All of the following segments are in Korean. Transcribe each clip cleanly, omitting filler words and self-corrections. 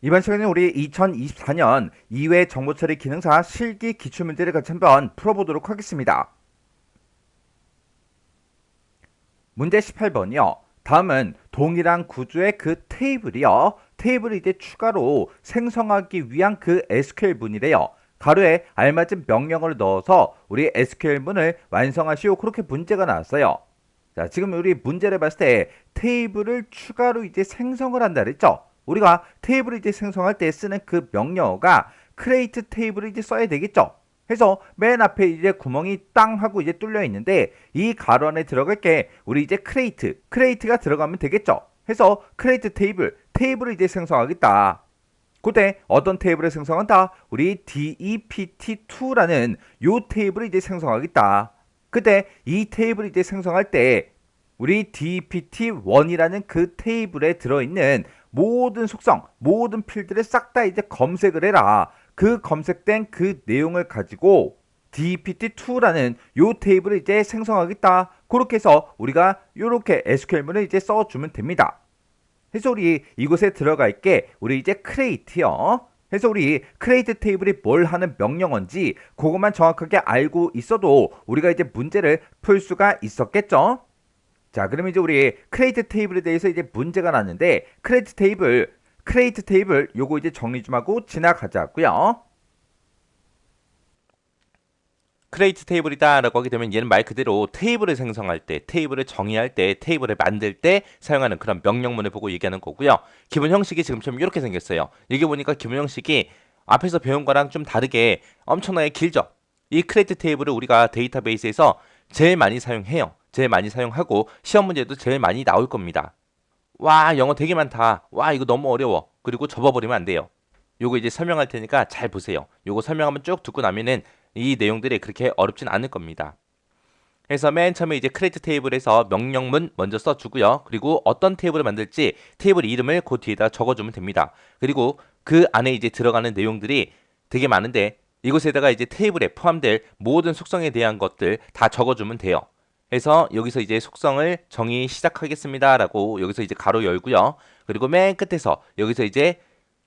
이번 시간에 우리 2024년 2회 정보처리 기능사 실기 기출문제를 같이 한번 풀어보도록 하겠습니다. 문제 18번이요. 다음은 동일한 구조의 그 테이블을 이제 추가로 생성하기 위한 그 SQL 문이래요. 가로에 알맞은 명령어를 넣어서 우리 SQL 문을 완성하시오. 그렇게 문제가 나왔어요. 자, 지금 우리 문제를 봤을 때 테이블을 추가로 이제 생성을 한다 그랬죠? 우리가 테이블을 이제 생성할 때 쓰는 그 명령어가 create 테이블을 이제 써야 되겠죠? 해서 맨 앞에 이제 구멍이 땅 하고 이제 뚫려 있는데 이 가로 안에 들어갈 게 우리 이제 create가 들어가면 되겠죠? 해서 create 테이블을 이제 생성하겠다. 그때 어떤 테이블을 생성한다? 우리 DEPT2라는 요 테이블을 이제 생성하겠다. 그때 이 테이블을 이제 생성할 때 우리 DEPT1이라는 그 테이블에 들어있는 모든 속성, 모든 필드를 싹 다 이제 검색을 해라. 그 검색된 그 내용을 가지고 DEPT2라는 요 테이블을 이제 생성하겠다. 그렇게 해서 우리가 요렇게 SQL문을 이제 써주면 됩니다. 해서 우리 이곳에 들어갈 게 우리 이제 create요. 해서 우리 create 테이블이 뭘 하는 명령어인지 그것만 정확하게 알고 있어도 우리가 이제 문제를 풀 수가 있었겠죠. 자, 그러면 이제 우리 create 테이블에 대해서 이제 문제가 났는데 create 테이블 요거 이제 정리 좀 하고 지나가자고요. 크레이트 테이블이다 라고 하게 되면 얘는 말 그대로 테이블을 생성할 때, 테이블을 정의할 때, 테이블을 만들 때 사용하는 그런 명령문을 보고 얘기하는 거고요. 기본 형식이 지금처럼 이렇게 생겼어요. 여기 보니까 기본 형식이 앞에서 배운 거랑 좀 다르게 엄청나게 길죠. 이 크레이트 테이블을 우리가 데이터베이스에서 제일 많이 사용해요. 제일 많이 사용하고 시험 문제도 제일 많이 나올 겁니다. 와, 영어 되게 많다. 와, 이거 너무 어려워. 그리고 접어버리면 안 돼요. 요거 이제 설명할 테니까 잘 보세요. 요거 설명 한번 쭉 듣고 나면은 이 내용들이 그렇게 어렵진 않을 겁니다. 그래서 맨 처음에 이제 크리에이트 테이블에서 명령문 먼저 써주고요. 그리고 어떤 테이블을 만들지 테이블 이름을 그 뒤에다 적어주면 됩니다. 그리고 그 안에 이제 들어가는 내용들이 되게 많은데 이곳에다가 이제 테이블에 포함될 모든 속성에 대한 것들 다 적어주면 돼요. 그래서 여기서 이제 속성을 정의 시작하겠습니다. 라고 여기서 이제 가로 열고요. 그리고 맨 끝에서 여기서 이제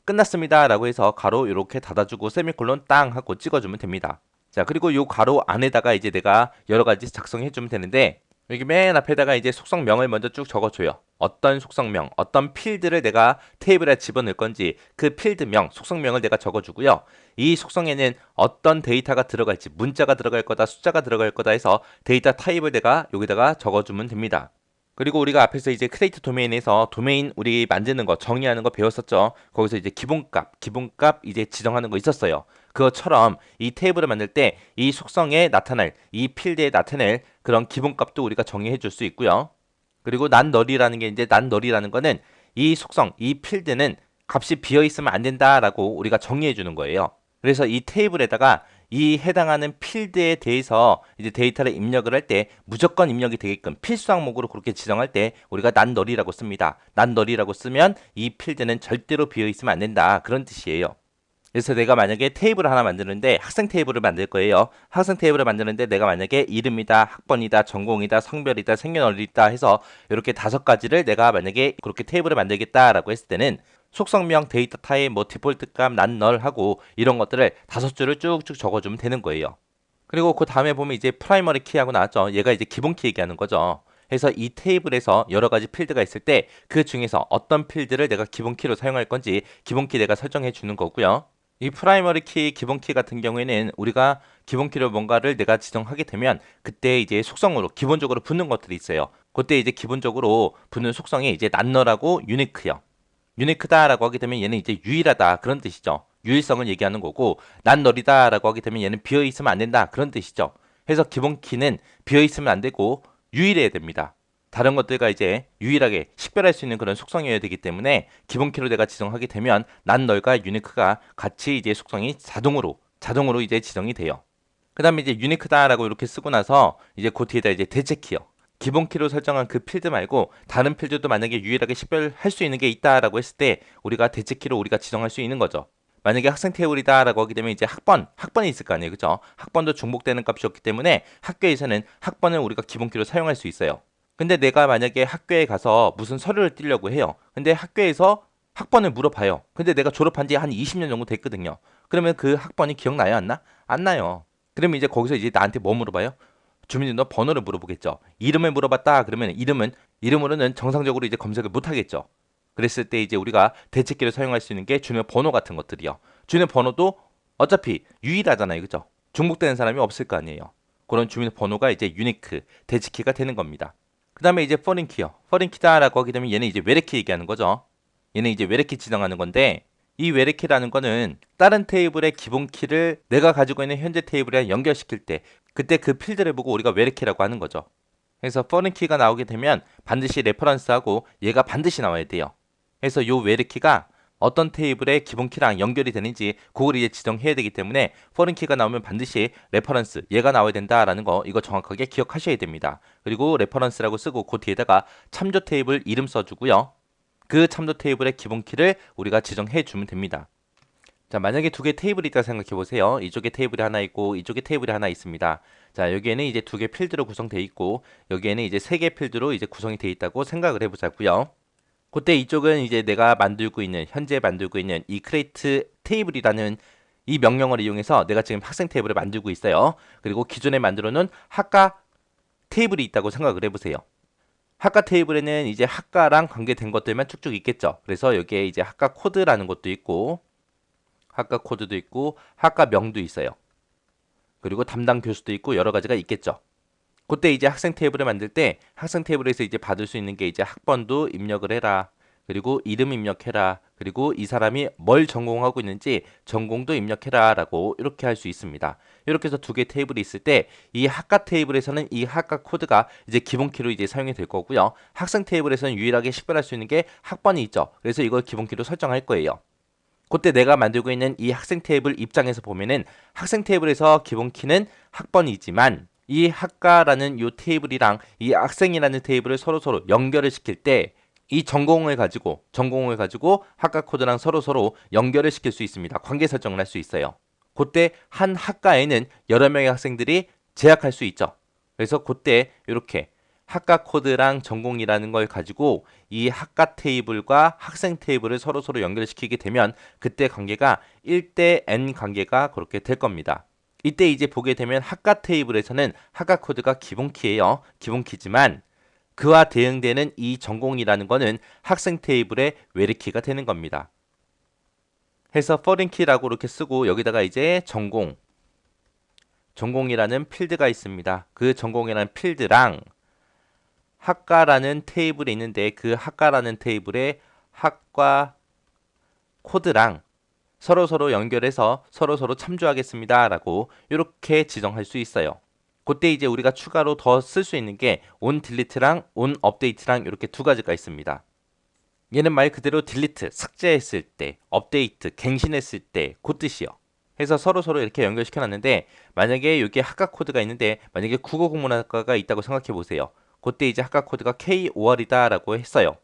끝났습니다. 라고 해서 가로 이렇게 닫아주고 세미콜론 땅 하고 찍어주면 됩니다. 자, 그리고 요 가로 안에다가 이제 내가 여러 가지 작성해주면 되는데 여기 맨 앞에다가 이제 속성명을 먼저 쭉 적어줘요. 어떤 속성명, 어떤 필드를 내가 테이블에 집어넣을 건지 그 필드명, 속성명을 내가 적어주고요. 이 속성에는 어떤 데이터가 들어갈지, 문자가 들어갈 거다, 숫자가 들어갈 거다 해서 데이터 타입을 내가 여기다가 적어주면 됩니다. 그리고 우리가 앞에서 이제 크레이트 도메인에서 도메인 우리 만드는 거 정의하는 거 배웠었죠. 거기서 이제 기본값 이제 지정하는 거 있었어요. 그것처럼 이 테이블을 만들 때 이 속성에 나타날 이 필드에 나타낼 그런 기본값도 우리가 정의해 줄 수 있고요. 그리고 난널이라는 게 이제 난널이라는 거는 이 속성, 이 필드는 값이 비어 있으면 안 된다라고 우리가 정의해 주는 거예요. 그래서 이 테이블에다가 이 해당하는 필드에 대해서 이제 데이터를 입력을 할 때 무조건 입력이 되게끔 필수 항목으로 그렇게 지정할 때 우리가 난널이라고 씁니다. 난널이라고 쓰면 이 필드는 절대로 비어 있으면 안 된다. 그런 뜻이에요. 그래서 내가 만약에 테이블을 하나 만드는데 학생 테이블을 만들 거예요. 학생 테이블을 만드는데 내가 만약에 이름이다, 학번이다, 전공이다, 성별이다, 생년월일이다 해서 이렇게 5가지를 내가 만약에 그렇게 테이블을 만들겠다라고 했을 때는 속성명, 데이터 타입, 뭐 디폴트 값, 난널 하고 이런 것들을 5줄을 쭉쭉 적어주면 되는 거예요. 그리고 그 다음에 보면 이제 프라이머리 키하고 나왔죠. 얘가 이제 기본 키 얘기하는 거죠. 그래서 이 테이블에서 여러 가지 필드가 있을 때 그 중에서 어떤 필드를 내가 기본 키로 사용할 건지 기본 키 내가 설정해 주는 거고요. 이 프라이머리 키, 기본 키 같은 경우에는 우리가 기본 키로 뭔가를 내가 지정하게 되면 그때 이제 속성으로 기본적으로 붙는 것들이 있어요. 그때 이제 기본적으로 붙는 속성이 이제 난너라고 유니크요. 유니크다라고 하게 되면 얘는 이제 유일하다 그런 뜻이죠. 유일성을 얘기하는 거고 난널이다라고 하게 되면 얘는 비어 있으면 안 된다 그런 뜻이죠. 그래서 기본 키는 비어 있으면 안 되고 유일해야 됩니다. 다른 것들과 이제 유일하게 식별할 수 있는 그런 속성이어야 되기 때문에 기본 키로 내가 지정하게 되면 난널과 유니크가 같이 이제 속성이 자동으로 이제 지정이 돼요. 그 다음에 이제 유니크다라고 이렇게 쓰고 나서 이제 그 뒤에다 이제 대체 키요. 기본 키로 설정한 그 필드 말고 다른 필드도 만약에 유일하게 식별할 수 있는 게 있다라고 했을 때 우리가 대체 키로 우리가 지정할 수 있는 거죠. 만약에 학생 테이블이다라고 하게 되면 이제 학번이 있을 거 아니에요. 그죠? 학번도 중복되는 값이었기 때문에 학교에서는 학번을 우리가 기본 키로 사용할 수 있어요. 근데 내가 만약에 학교에 가서 무슨 서류를 띄려고 해요. 근데 학교에서 학번을 물어봐요. 근데 내가 졸업한 지 한 20년 정도 됐거든요. 그러면 그 학번이 기억나요, 안 나? 안 나요. 그러면 이제 거기서 이제 나한테 뭐 물어봐요? 주민등록 번호를 물어보겠죠. 이름을 물어봤다 그러면 이름으로는 정상적으로 이제 검색을 못 하겠죠. 그랬을 때 이제 우리가 대체키를 사용할 수 있는 게 주민번호 같은 것들이요. 주민번호도 어차피 유일하잖아요, 그죠? 중복되는 사람이 없을 거 아니에요. 그런 주민번호가 이제 유니크 대체키가 되는 겁니다. 그 다음에 이제 포린키요. 포린키다라고 하게 되면 얘는 이제 외래키 얘기하는 거죠. 얘는 이제 외래키 지정하는 건데 이 외래키라는 거는 다른 테이블의 기본 키를 내가 가지고 있는 현재 테이블에 연결시킬 때 그때 그 필드를 보고 우리가 외래키라고 하는 거죠. 그래서 포린 키가 나오게 되면 반드시 레퍼런스하고 얘가 반드시 나와야 돼요. 그래서 요 외래키가 어떤 테이블의 기본 키랑 연결이 되는지 그걸 이제 지정해야 되기 때문에 포린 키가 나오면 반드시 레퍼런스 얘가 나와야 된다라는 거 이거 정확하게 기억하셔야 됩니다. 그리고 레퍼런스라고 쓰고 그 뒤에다가 참조 테이블 이름 써주고요. 그 참조 테이블의 기본 키를 우리가 지정해 주면 됩니다. 자, 만약에 두 개 테이블이 있다 생각해 보세요. 이쪽에 테이블이 하나 있고 이쪽에 테이블이 하나 있습니다. 자, 여기에는 이제 두 개 필드로 구성되어 있고 여기에는 이제 세 개 필드로 이제 구성이 되어 있다고 생각을 해보자고요. 그때 이쪽은 이제 내가 현재 만들고 있는 이 크레이트 테이블이라는 이 명령어를 이용해서 내가 지금 학생 테이블을 만들고 있어요. 그리고 기존에 만들어 놓은 학과 테이블이 있다고 생각을 해보세요. 학과 테이블에는 이제 학과랑 관계된 것들만 쭉쭉 있겠죠. 그래서 여기에 이제 학과 코드라는 것도 있고 학과 코드도 있고 학과 명도 있어요. 그리고 담당 교수도 있고 여러 가지가 있겠죠. 그때 이제 학생 테이블을 만들 때 학생 테이블에서 이제 받을 수 있는 게 이제 학번도 입력을 해라. 그리고 이름 입력해라. 그리고 이 사람이 뭘 전공하고 있는지 전공도 입력해라 라고 이렇게 할 수 있습니다. 이렇게 해서 두 개 테이블이 있을 때 이 학과 테이블에서는 이 학과 코드가 이제 기본 키로 이제 사용이 될 거고요. 학생 테이블에서는 유일하게 식별할 수 있는 게 학번이 있죠. 그래서 이걸 기본 키로 설정할 거예요. 그때 내가 만들고 있는 이 학생 테이블 입장에서 보면은 학생 테이블에서 기본 키는 학번이지만 이 학과라는 이 테이블이랑 이 학생이라는 테이블을 서로 연결을 시킬 때 이 전공을 가지고 학과 코드랑 서로 연결을 시킬 수 있습니다. 관계 설정을 할 수 있어요. 그때 한 학과에는 여러 명의 학생들이 재학할 수 있죠. 그래서 그때 이렇게 학과 코드랑 전공이라는 걸 가지고 이 학과 테이블과 학생 테이블을 서로 연결시키게 되면 그때 관계가 1대 n 관계가 그렇게 될 겁니다. 이때 이제 보게 되면 학과 테이블에서는 학과 코드가 기본 키예요. 기본 키지만 그와 대응되는 이 전공이라는 거는 학생 테이블의 외래키가 되는 겁니다. 해서 foreign key라고 이렇게 쓰고 여기다가 이제 전공이라는 필드가 있습니다. 그 전공이라는 필드랑 학과라는 테이블이 있는데 그 학과라는 테이블의 학과 코드랑 서로 연결해서 서로 참조하겠습니다 라고 이렇게 지정할 수 있어요. 그때 이제 우리가 추가로 더 쓸 수 있는 게 on delete랑 on update랑 이렇게 두 가지가 있습니다. 얘는 말 그대로 delete 삭제했을 때, update 갱신했을 때 그 뜻이요. 해서 서로 이렇게 연결시켜 놨는데 만약에 여기에 학과 코드가 있는데 만약에 국어국문학과가 있다고 생각해 보세요. 그때 이제 학과 코드가 KOR이다 라고 했어요.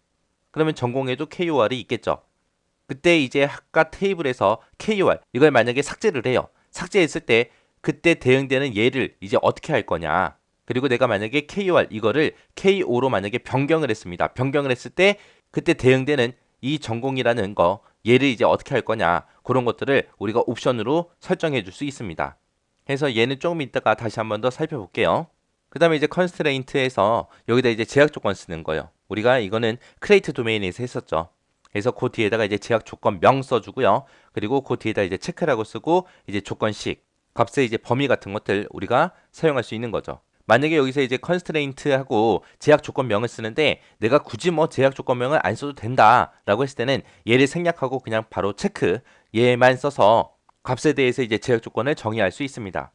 그러면 전공에도 KOR이 있겠죠. 그때 이제 학과 테이블에서 KOR 이걸 만약에 삭제를 해요. 삭제했을 때 그때 대응되는 얘를 이제 어떻게 할 거냐. 그리고 내가 만약에 KOR 이거를 KO로 만약에 변경을 했습니다. 변경을 했을 때 그때 대응되는 이 전공이라는 거 얘를 이제 어떻게 할 거냐. 그런 것들을 우리가 옵션으로 설정해 줄 수 있습니다. 그래서 얘는 조금 이따가 다시 한번 더 살펴볼게요. 그 다음에 이제 컨스트레인트에서 여기다 이제 제약 조건 쓰는 거예요. 우리가 이거는 크레이트 도메인에서 했었죠. 그래서 그 뒤에다가 이제 제약 조건 명 써주고요. 그리고 그 뒤에다 이제 체크라고 쓰고 이제 조건식 값의 이제 범위 같은 것들 우리가 사용할 수 있는 거죠. 만약에 여기서 이제 컨스트레인트하고 제약 조건명을 쓰는데 내가 굳이 뭐 제약 조건명을 안 써도 된다라고 했을 때는 얘를 생략하고 그냥 바로 체크 얘만 써서 값에 대해서 이제 제약 조건을 정의할 수 있습니다.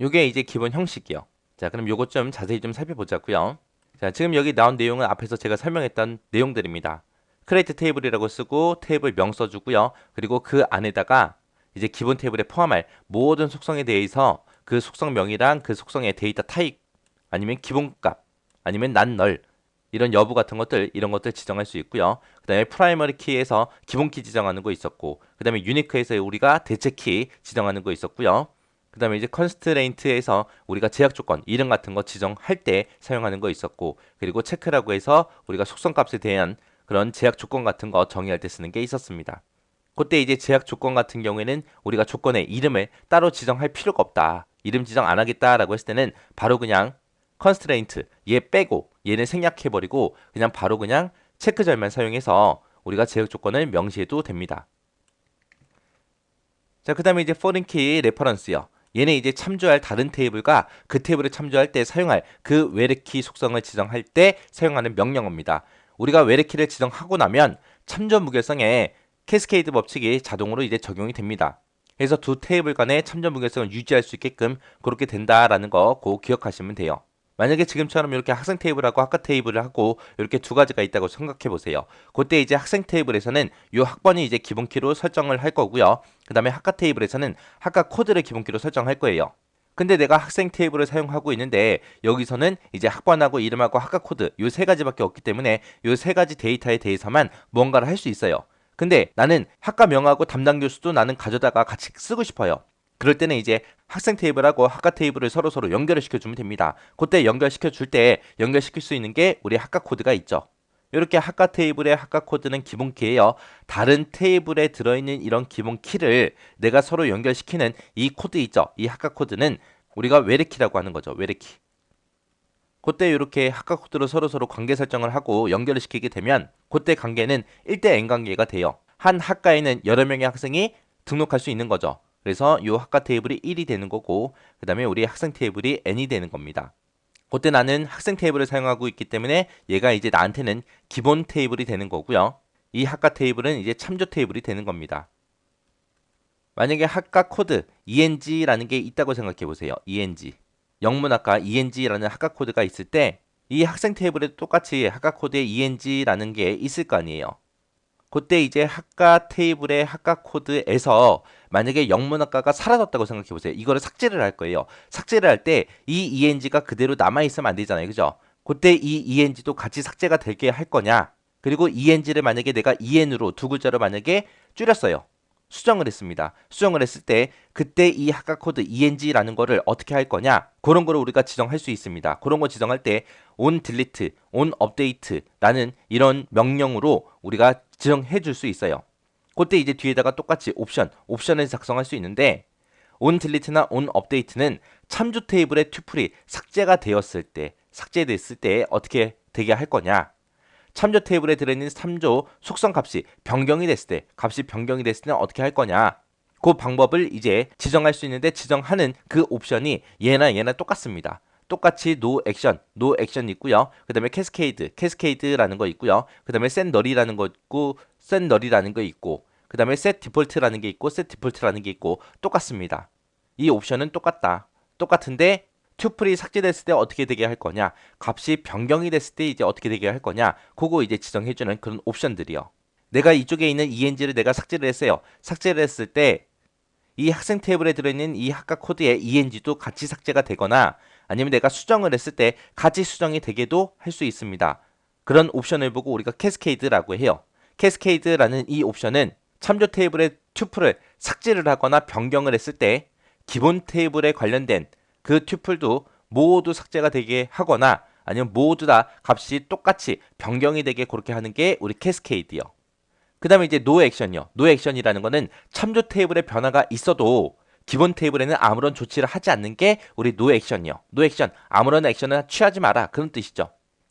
요게 이제 기본 형식이요. 자, 그럼 요것 좀 자세히 좀 살펴보자고요. 자, 지금 여기 나온 내용은 앞에서 제가 설명했던 내용들입니다. 크레이트 테이블이라고 쓰고 테이블 명 써주고요. 그리고 그 안에다가 이제 기본 테이블에 포함할 모든 속성에 대해서 그 속성명이랑 그 속성의 데이터 타입 아니면 기본값 아니면 난 이런 여부 같은 것들 이런 것들 지정할 수 있고요. 그 다음에 프라이머리 키에서 기본 키 지정하는 거 있었고 그 다음에 유니크에서 우리가 대체 키 지정하는 거 있었고요. 그 다음에 이제 컨스트레인트에서 우리가 제약 조건 이름 같은 거 지정할 때 사용하는 거 있었고 그리고 체크라고 해서 우리가 속성값에 대한 그런 제약 조건 같은 거 정의할 때 쓰는 게 있었습니다. 그때 이제 제약 조건 같은 경우에는 우리가 조건의 이름을 따로 지정할 필요가 없다. 이름 지정 안 하겠다라고 했을 때는 바로 그냥 constraint 얘 빼고 얘는 생략해버리고 그냥 바로 그냥 체크절만 사용해서 우리가 제약 조건을 명시해도 됩니다. 자, 그 다음에 이제 foreign key reference요. 얘는 이제 참조할 다른 테이블과 그 테이블을 참조할 때 사용할 그 외래키 속성을 지정할 때 사용하는 명령어입니다. 우리가 외래키를 지정하고 나면 참조 무결성에 캐스케이드 법칙이 자동으로 이제 적용이 됩니다. 그래서 두 테이블 간의 참조 무결성을 유지할 수 있게끔 그렇게 된다라는 거 꼭 기억하시면 돼요. 만약에 지금처럼 이렇게 학생 테이블하고 학과 테이블을 하고 이렇게 두 가지가 있다고 생각해 보세요. 그때 이제 학생 테이블에서는 이 학번이 이제 기본키로 설정을 할 거고요. 그 다음에 학과 테이블에서는 학과 코드를 기본키로 설정할 거예요. 근데 내가 학생 테이블을 사용하고 있는데 여기서는 이제 학번하고 이름하고 학과 코드 이 세 가지밖에 없기 때문에 이 세 가지 데이터에 대해서만 뭔가를 할 수 있어요. 근데 나는 학과 명하고 담당 교수도 나는 가져다가 같이 쓰고 싶어요. 그럴 때는 이제 학생 테이블하고 학과 테이블을 서로 연결을 시켜주면 됩니다. 그때 연결시켜 줄 때 연결시킬 수 있는 게 우리 학과 코드가 있죠. 이렇게 학과 테이블의 학과 코드는 기본 키예요. 다른 테이블에 들어있는 이런 기본 키를 내가 서로 연결시키는 이 코드 있죠. 이 학과 코드는 우리가 외래키라고 하는 거죠. 외래키. 그때 이렇게 학과 코드로 서로 관계 설정을 하고 연결을 시키게 되면 그때 관계는 1대 N 관계가 돼요. 한 학과에는 여러 명의 학생이 등록할 수 있는 거죠. 그래서 이 학과 테이블이 1이 되는 거고 그 다음에 우리 학생 테이블이 N이 되는 겁니다. 그때 나는 학생 테이블을 사용하고 있기 때문에 얘가 이제 나한테는 기본 테이블이 되는 거고요. 이 학과 테이블은 이제 참조 테이블이 되는 겁니다. 만약에 학과 코드 ENG라는 게 있다고 생각해 보세요. ENG. 영문학과 ENG라는 학과 코드가 있을 때 이 학생 테이블에도 똑같이 학과 코드에 ENG라는 게 있을 거 아니에요. 그때 이제 학과 테이블의 학과 코드에서 만약에 영문학과가 사라졌다고 생각해 보세요. 이거를 삭제를 할 거예요. 삭제를 할 때 이 ENG가 그대로 남아 있으면 안 되잖아요. 그죠? 그때 이 ENG도 같이 삭제가 되게 할 거냐? 그리고 ENG를 만약에 내가 EN으로 두 글자로 만약에 줄였어요. 수정을 했습니다. 수정을 했을 때 그때 이 학과 코드 ENG라는 거를 어떻게 할 거냐? 그런 거를 우리가 지정할 수 있습니다. 그런 거 지정할 때 on delete, on update라는 이런 명령으로 우리가 지정해 줄 수 있어요. 그때 이제 뒤에다가 똑같이 옵션을 작성할 수 있는데 on delete나 on update는 참조 테이블의 튜플이 삭제됐을 때 어떻게 되게 할 거냐? 참조 테이블에 들어있는 참조 속성 값이 변경이 됐을 때는 어떻게 할 거냐? 그 방법을 이제 지정할 수 있는데 지정하는 그 옵션이 얘나 똑같습니다. 똑같이 no action 있고요. 그 다음에 cascade라는 거 있고요. 그 다음에 set null이라는 거 있고, set null이라는 거 있고, 그 다음에 set default라는 게 있고, set default라는 게 있고, 똑같습니다. 이 옵션은 똑같은데 튜플이 삭제됐을 때 어떻게 되게 할 거냐, 값이 변경이 됐을 때 이제 어떻게 되게 할 거냐, 그거 이제 지정해주는 그런 옵션들이요. 내가 이쪽에 있는 ENG를 내가 삭제를 했어요. 삭제를 했을 때 이 학생 테이블에 들어있는 이 학과 코드의 ENG도 같이 삭제가 되거나 아니면 내가 수정을 했을 때 같이 수정이 되게도 할 수 있습니다. 그런 옵션을 보고 우리가 캐스케이드라고 해요. 캐스케이드라는 이 옵션은 참조 테이블의 튜플을 삭제를 하거나 변경을 했을 때 기본 테이블에 관련된 그 튜플도 모두 삭제가 되게 하거나 아니면 모두 다 값이 똑같이 변경이 되게 그렇게 하는 게 우리 캐스케이드요. 그 다음에 이제 노 액션이요. 노 액션이라는 거는 참조 테이블에 변화가 있어도 기본 테이블에는 아무런 조치를 하지 않는 게 우리 노 액션이요. 노 액션, 아무런 액션을 취하지 마라. 그런 뜻이죠.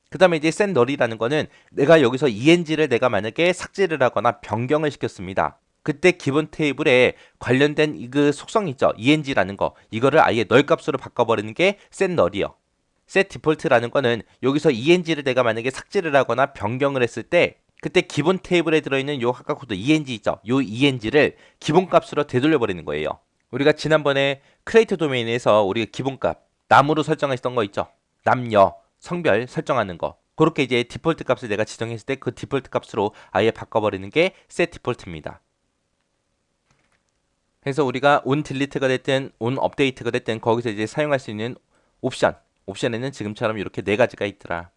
그 다음에 이제 set null이라는 거는 내가 여기서 ENG를 내가 만약에 삭제를 하거나 변경을 시켰습니다. 그때 기본 테이블에 관련된 그 속성 있죠. ENG라는 거. 이거를 아예 null 값으로 바꿔버리는 게 set null이요. set default라는 거는 여기서 ENG를 내가 만약에 삭제를 하거나 변경을 했을 때 그때 기본 테이블에 들어있는 요 학과 코드 ENG 있죠. 요 ENG를 기본값으로 되돌려버리는 거예요. 우리가 지난번에 크레이트 도메인에서 우리가 기본값 남으로 설정했던 거 있죠. 남녀, 성별 설정하는 거. 그렇게 이제 디폴트 값을 내가 지정했을 때 그 디폴트 값으로 아예 바꿔버리는 게 set default입니다. 그래서 우리가 on delete가 됐든 on update가 됐든 거기서 이제 사용할 수 있는 옵션에는 지금처럼 이렇게 네 가지가 있더라.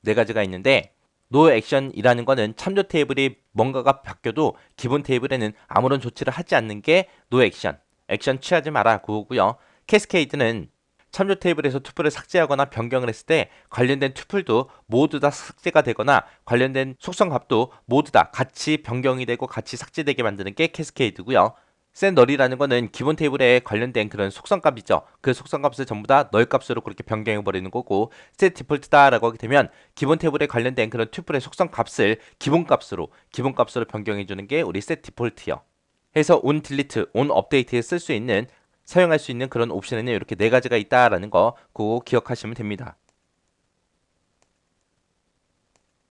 네 가지가 있는데 no action이라는 거는 참조 테이블이 뭔가가 바뀌어도 기본 테이블에는 아무런 조치를 하지 않는 게 no action. 액션 취하지 마라 그거고요. 캐스케이드는 참조 테이블에서 투플을 삭제하거나 변경을 했을 때 관련된 투플도 모두 다 삭제가 되거나 관련된 속성 값도 모두 다 같이 변경이 되고 같이 삭제되게 만드는 게 캐스케이드고요. set null이라는 거는 기본 테이블에 관련된 그런 속성 값이죠. 그 속성 값을 전부 다 null 값으로 그렇게 변경해 버리는 거고, set default다라고 하게 되면 기본 테이블에 관련된 그런 투플의 속성 값을 기본 값으로 변경해 주는 게 우리 set default요. 해서 on delete, on update에 쓸 수 있는 사용할 수 있는 그런 옵션에는 이렇게 네 가지가 있다라는 거 그거 기억하시면 됩니다.